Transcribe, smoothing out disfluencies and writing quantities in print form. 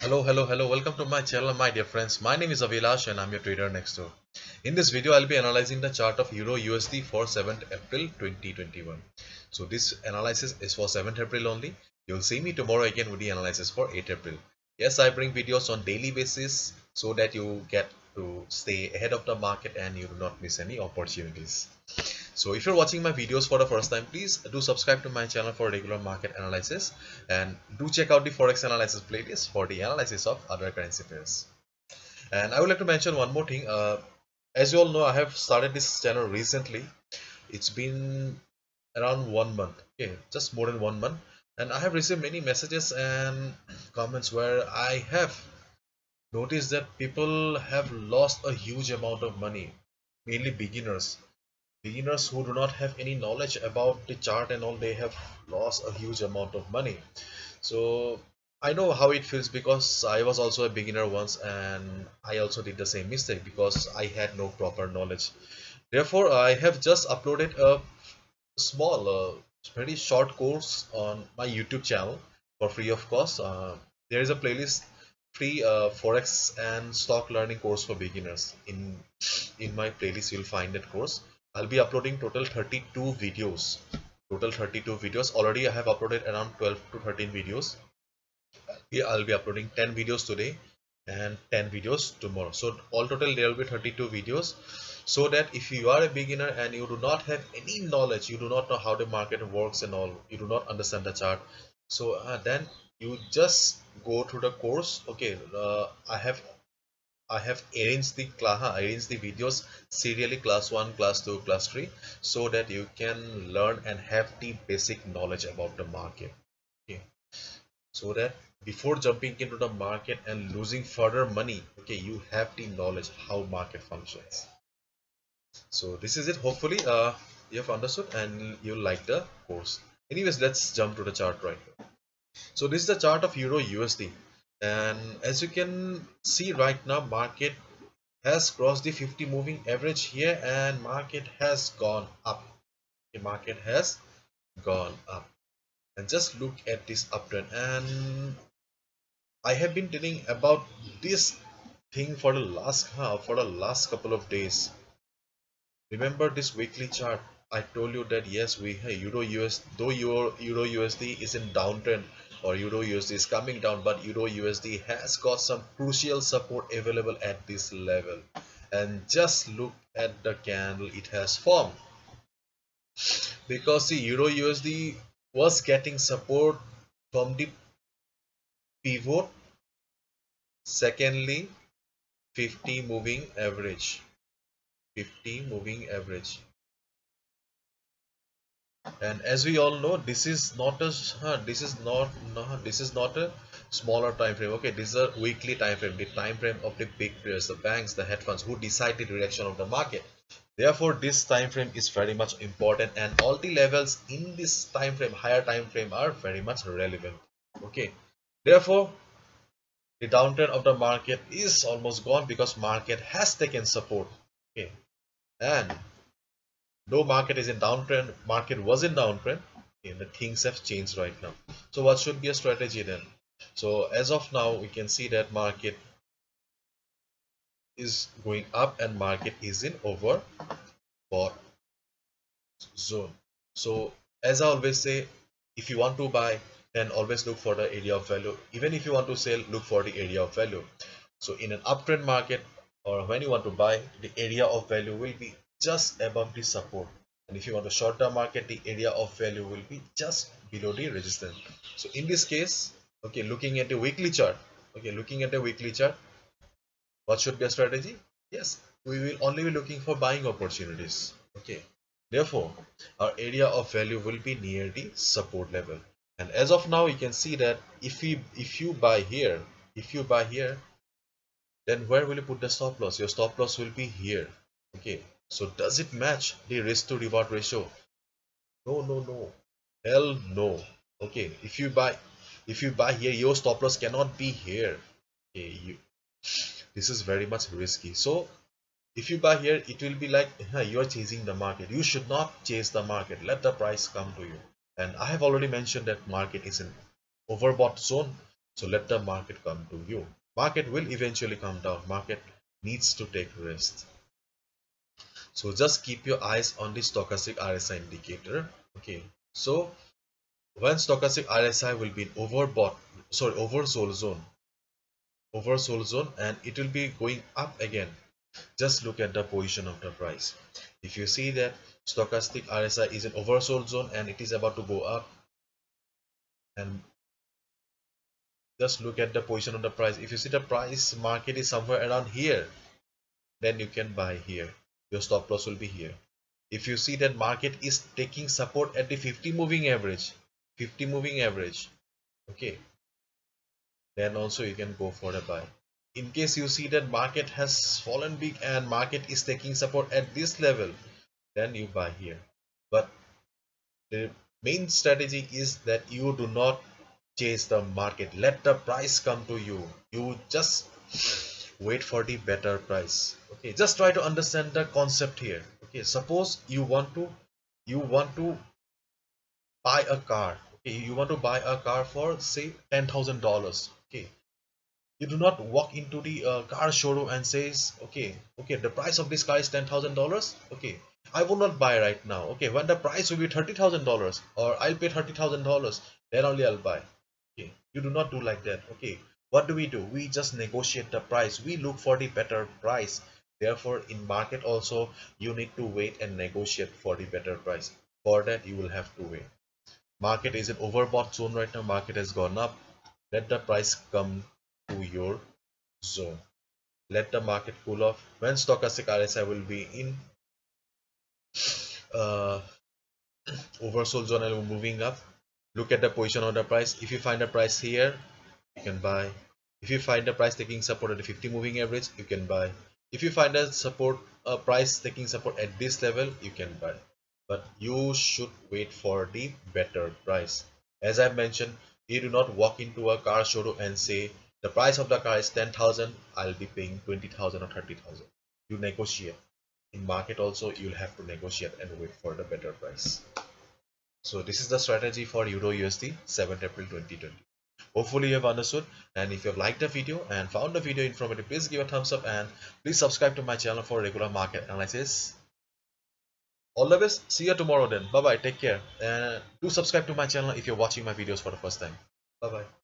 Hello. Welcome to my channel, my dear friends. My name is Avilash and I'm your trader next door. In this video, I'll be analyzing the chart of Euro USD for 7th April 2021. So this analysis is for 7th April only. You'll see me tomorrow again with the analysis for 8th April. Yes, I bring videos on daily basis so that you get to stay ahead of the market and you do not miss any opportunities. So if you're watching my videos for the first time, please do subscribe to my channel for regular market analysis and do check out the Forex analysis playlist for the analysis of other currency pairs. And I would like to mention one more thing. As you all know, I have started this channel recently. It's been around 1 month, okay, just more than 1 month, and I have received many messages and comments where I have noticed that people have lost a huge amount of money, mainly beginners who do not have any knowledge about the chart and all. They have lost a huge amount of money. So I know how it feels because I was also a beginner once and I also did the same mistake because I had no proper knowledge. Therefore I have just uploaded a small very short course on my YouTube channel for free of cost. There is a playlist, free forex and stock learning course for beginners. In my playlist you'll find that course. I'll be uploading total 32 videos. Already I have uploaded around 12 to 13 videos. Here I'll be uploading 10 videos today and 10 videos tomorrow. So all total there will be 32 videos, so that if you are a beginner and you do not have any knowledge, you do not know how the market works and all, you do not understand the chart, so then you just go through the course. Okay, I have arranged the videos serially, class 1, class 2, class 3, so that you can learn and have the basic knowledge about the market. Okay, so that before jumping into the market and losing further money, okay, you have the knowledge how market functions. So this is it. Hopefully you have understood and you like the course. Anyways, let's jump to the chart right now. So this is the chart of Euro USD, and as you can see right now, market has crossed the 50 moving average here and market has gone up. The market has gone up, and just look at this uptrend. And I have been telling about this thing for the last couple of days. Remember this weekly chart? I told you that yes, we hey, Euro USD is in downtrend, or Euro USD is coming down, but Euro USD has got some crucial support available at this level. And just look at the candle it has formed, because the Euro USD was getting support from the pivot. Secondly, 50 moving average. 50 moving average. And as we all know, this is not a this is not no, this is not a smaller time frame. Okay, this is a weekly time frame, the time frame of the big players, the banks, the hedge funds, who decide the direction of the market. Therefore this time frame is very much important, and all the levels in this time frame, higher time frame, are very much relevant. Okay, therefore the downtrend of the market is almost gone because market has taken support. Okay, and though market is in downtrend, market was in downtrend, okay, the things have changed right now. So what should be a strategy then? So as of now, we can see that market is going up and market is in overbought zone. So as I always say, if you want to buy, then always look for the area of value. Even if you want to sell, look for the area of value. So in an uptrend market, or when you want to buy, the area of value will be just above the support. And if you want a short term market, the area of value will be just below the resistance. So in this case, okay, looking at the weekly chart, what should be a strategy? Yes, we will only be looking for buying opportunities. Okay, therefore our area of value will be near the support level. And as of now, you can see that if you buy here, then where will you put the stop loss? Your stop loss will be here. Okay, so does it match the risk to reward ratio? No, hell no. Okay, if you buy here, your stop loss cannot be here. Okay, this is very much risky. So if you buy here, it will be like you are chasing the market. You should not chase the market. Let the price come to you. And I have already mentioned that market is in overbought zone. So let the market come to you. Market will eventually come down. Market needs to take rest. So just keep your eyes on the stochastic RSI indicator. Okay. So when stochastic RSI will be in oversold zone, and it will be going up again. Just look at the position of the price. If you see that stochastic RSI is in oversold zone and it is about to go up, and just look at the position of the price. If you see the price market is somewhere around here, then you can buy here. Your stop loss will be here. If you see that market is taking support at the 50 moving average, okay, then also you can go for a buy. In case you see that market has fallen big and market is taking support at this level, then you buy here. But the main strategy is that you do not chase the market. Let the price come to you. You just wait for the better price. Okay, just try to understand the concept here. Okay, suppose you want to buy a car. Okay, you want to buy a car for say $10,000. Okay, you do not walk into the car showroom and says, okay, the price of this car is $10,000. Okay, I will not buy right now. Okay, when the price will be $30,000 or I'll pay $30,000, then only I'll buy. Okay, you do not do like that. Okay, what do? We just negotiate the price. We look for the better price. Therefore, in market also, you need to wait and negotiate for the better price. For that, you will have to wait. Market is in overbought zone right now. Market has gone up. Let the price come to your zone. Let the market cool off. When stochastic RSI will be in uh, oversold zone and moving up, look at the position of the price. If you find a price here, you can buy. If you find a price taking support at the 50 moving average, you can buy. If you find a price taking support at this level, you can buy. But you should wait for the better price. As I mentioned, you do not walk into a car showroom and say the price of the car is 10,000, I'll be paying 20,000 or 30,000. You negotiate. In market also, you'll have to negotiate and wait for the better price. So this is the strategy for Euro USD 7th April 2020. Hopefully you have understood, and if you have liked the video and found the video informative, please give a thumbs up and please subscribe to my channel for regular market analysis. All the best. See you tomorrow then. Bye bye. Take care. And do subscribe to my channel if you're watching my videos for the first time. Bye bye.